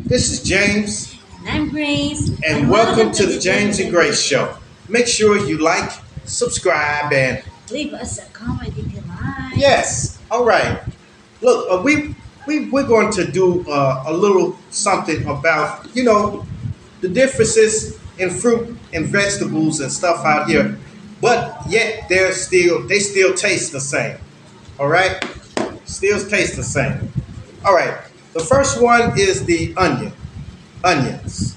This is James, And I'm Grace. and welcome to the James and Grace Show. Make sure you like, subscribe, and leave us a comment if you like. yes, all right. Look, we're going to do a little something about the differences in fruit and vegetables and stuff out here, but yet they still taste the same. All right, still taste the same. All right. The first one is the onions.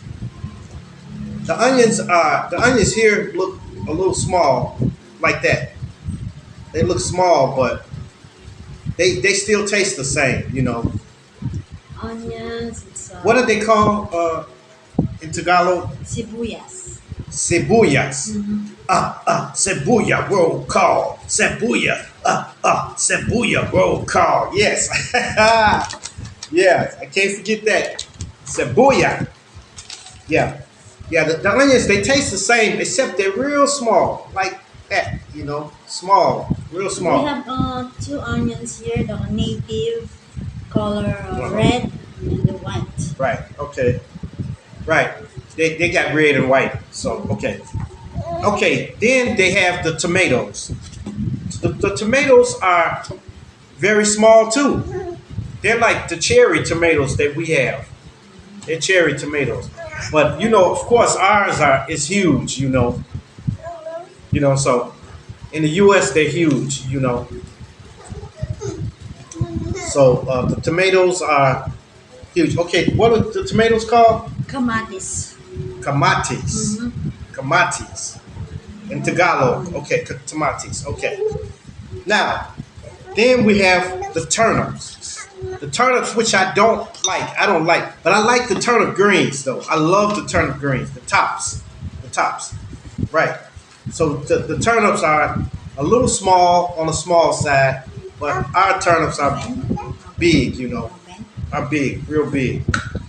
The onions here look a little small, like that. They look small, but they still taste the same. Onions. What do they call in Tagalog? Sibuyas. Sibuyas. Cebuya roll call. Cebuya. Cebuya roll call. Yes. Yes, I can't forget that. Cebuya. Yeah. Yeah, the onions, they taste the same, except they're real small, like that, small, real small. We have two onions here, the native color red and the white. Right, okay. Right. They got red and white, so, okay. Okay, then they have the tomatoes. The tomatoes are very small, too. They're like the cherry tomatoes that we have. They're cherry tomatoes. But of course ours is huge, so in the US they're huge, So the tomatoes are huge. Okay, what are the tomatoes called? Kamatis. Kamatis. Kamatis. In Tagalog. Okay, kamatis. Okay. Now, then we have the turnips. The turnips, which I don't like, but I like the turnip greens though. I love the turnip greens, the tops, right. So the turnips are a little small on the small side, but our turnips are big, are big, real big.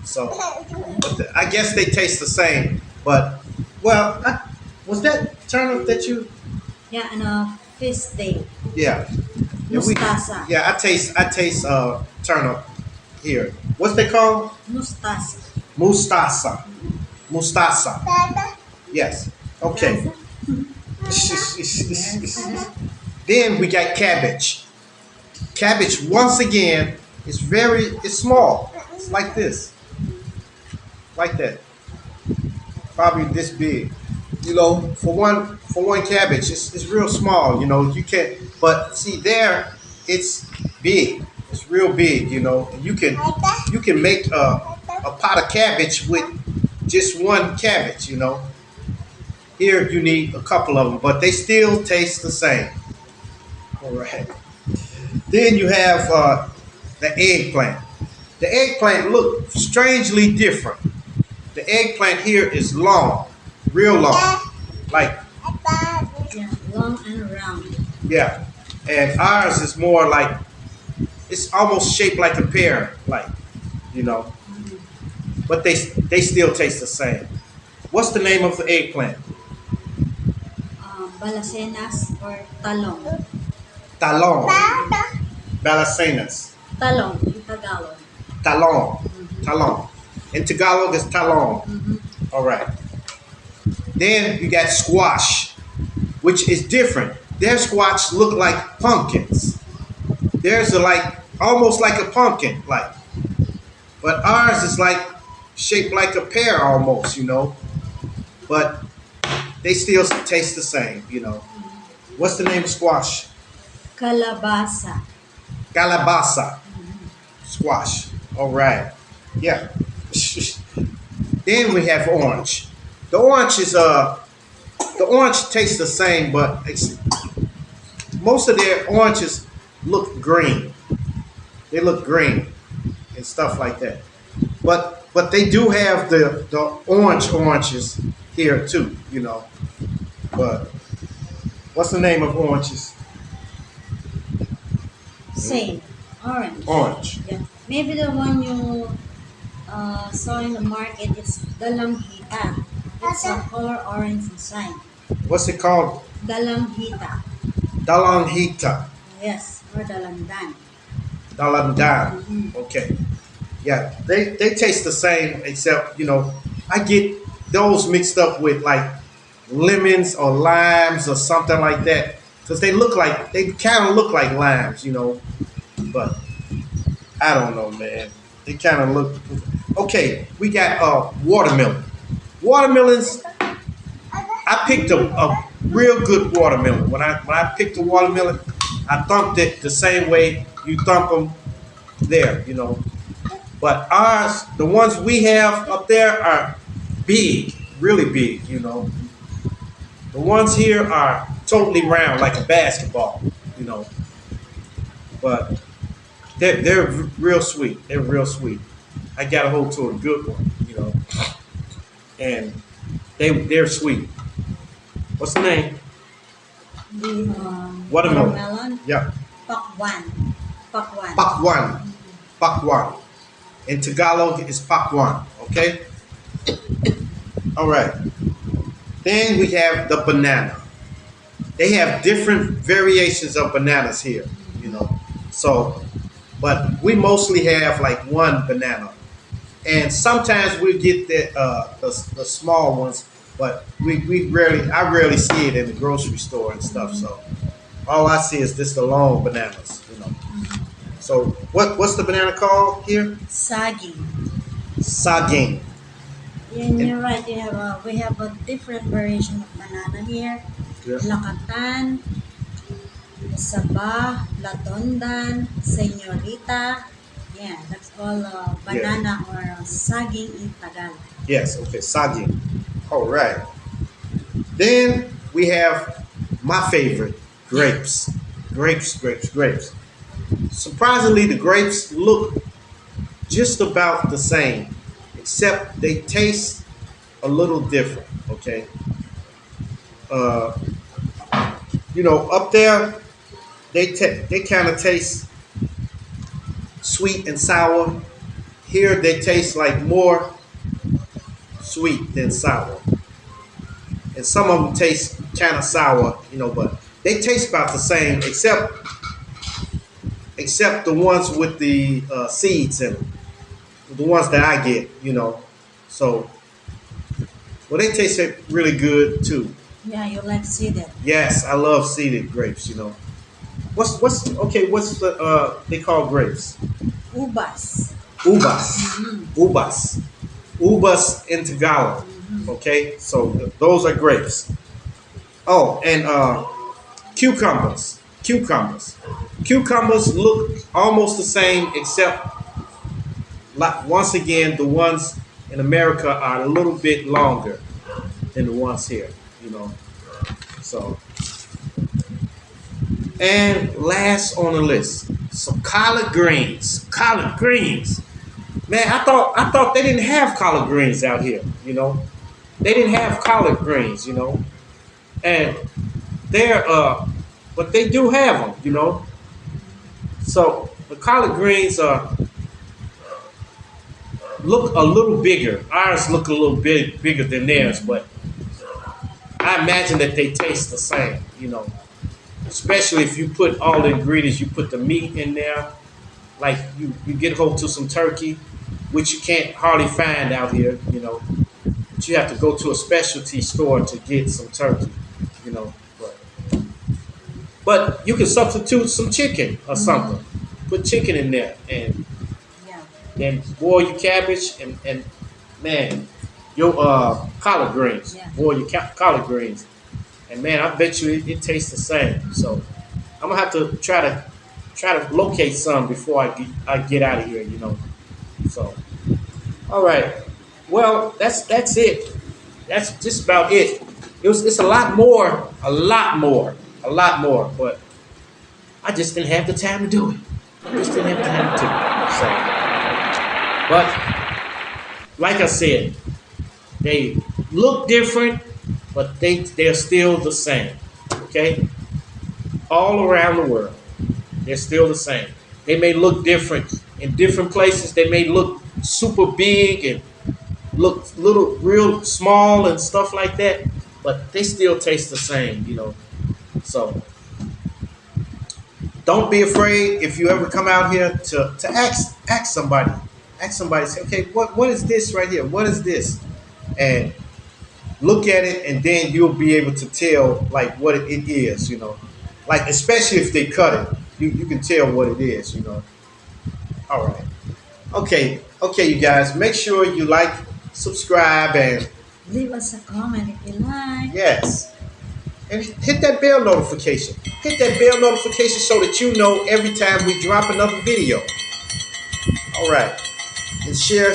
So I guess they taste the same, but was that turnip that you? Yeah, and a fish day. Yeah. Mustasa. I taste turnip here. What's they called? Mustasa. Mustasa. Yes. Okay. Then we got cabbage. Cabbage once again it's small. It's like this. Like that. Probably this big. For one cabbage, it's real small, you can't, but see there, it's big, it's real big, and you can make a pot of cabbage with just one cabbage, Here you need a couple of them, but they still taste the same. All right. Then you have the eggplant. The eggplant look strangely different. The eggplant here is long. Real long, like long and round. Yeah, and ours is more like it's almost shaped like a pear, but they still taste the same. What's the name of the eggplant? Balacenas or talong. Talong. Balacenas. Talong in Tagalog. Talong. Talong. In Tagalog, it's talong. All right. Then you got squash, which is different. Their squash look like pumpkins. Theirs are almost like a pumpkin, but ours is shaped like a pear almost, But they still taste the same, What's the name of squash? Calabasa. Calabasa. Squash. All right. Yeah. Then we have orange. The orange tastes the same, but most of their oranges look green. They look green and stuff like that. But they do have the oranges here too, But what's the name of oranges? Same. Orange. Orange. Yeah. Maybe the one you saw in the market is dalanghita. It's a color orange inside. What's it called? Dalanghita. Dalanghita. Yes, or dalandan. Dalandan. Okay. Yeah, they taste the same, except I get those mixed up with like lemons or limes or something like that, because they kind of look like limes. But I don't know, man. They kind of look. Okay, we got watermelon. Watermelons. I picked a real good watermelon. When I picked a watermelon, I thumped it the same way you thump them there. But ours, the ones we have up there are big, really big. The ones here are totally round like a basketball. But they're real sweet. They're real sweet. I got a hold to a good one. And they're sweet. What's the name? The Watermelon. watermelon. Yeah. Pakwan. Pakwan. Pakwan. Pakwan. In Tagalog, it's pakwan. Okay? All right. Then we have the banana. They have different variations of bananas here. So, but we mostly have like one banana. And sometimes we get the small ones, but I rarely see it in the grocery store and stuff. So all I see is just the long bananas. So what's the banana called here? Saging. Saging. Yeah, you're right. We have a different variation of banana here. Yeah. Lakatan, Sabah, Latondan, Señorita. Yeah, that's all banana or saging in Tagalog. Yes. Okay. Saging. All right. Then we have my favorite, grapes. Grapes. Surprisingly, the grapes look just about the same, except they taste a little different. Okay. Uh, Up there they kind of taste sweet and sour. Here they taste like more sweet than sour, and some of them taste kind of sour. But they taste about the same, except the ones with the seeds in them, the ones that I get. So, well, they taste really good too. Yeah, you like seeded. Yes, I love seeded grapes. What's okay? What's they call grapes? Ubas. Ubas, ubas, ubas in Tagalog. Okay, so those are grapes. Oh, and Cucumbers look almost the same, except like once again the ones in America are a little bit longer than the ones here. So, and last on the list, some collard greens. Collard greens. Man, I thought they didn't have collard greens out here. They didn't have collard greens. And they're but they do have them. So the collard greens look a little bigger. Ours look a little bit bigger than theirs, but I imagine that they taste the same. Especially if you put all the ingredients, you put the meat in there, like you get hold to some turkey, which you can't hardly find out here. But you have to go to a specialty store to get some turkey. But you can substitute some chicken or something. Put chicken in there and Yeah. then boil your cabbage and man, your collard greens. Yeah. Boil your collard greens. And man, I bet you it tastes the same. So I'm gonna have to try to locate some before I get out of here. So all right, well that's it. That's just about it. It's a lot more, but I just didn't have the time to do it. I just didn't have the time to. So, but like I said, they look different, but they're still the same. Okay, all around the world, they're still the same. They may look different in different places. They may look super big and look little, real small and stuff like that, but they still taste the same. So don't be afraid if you ever come out here to ask somebody. Ask somebody, say, okay, what is this right here? What is this? And look at it, and then you'll be able to tell like what it is, like especially if they cut it, you can tell what it is, All right, okay, you guys, make sure you like, subscribe, and Leave us a comment if you like. yes, and hit that bell notification. Hit that bell notification so that you know every time we drop another video. All right, and share.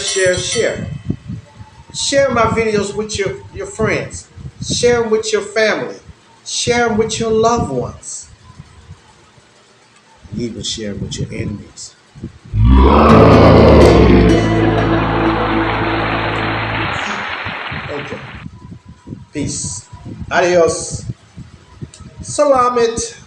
Share my videos with your friends. Share them with your family. Share them with your loved ones. And even share them with your enemies. Okay. Peace. Adios. Salamat.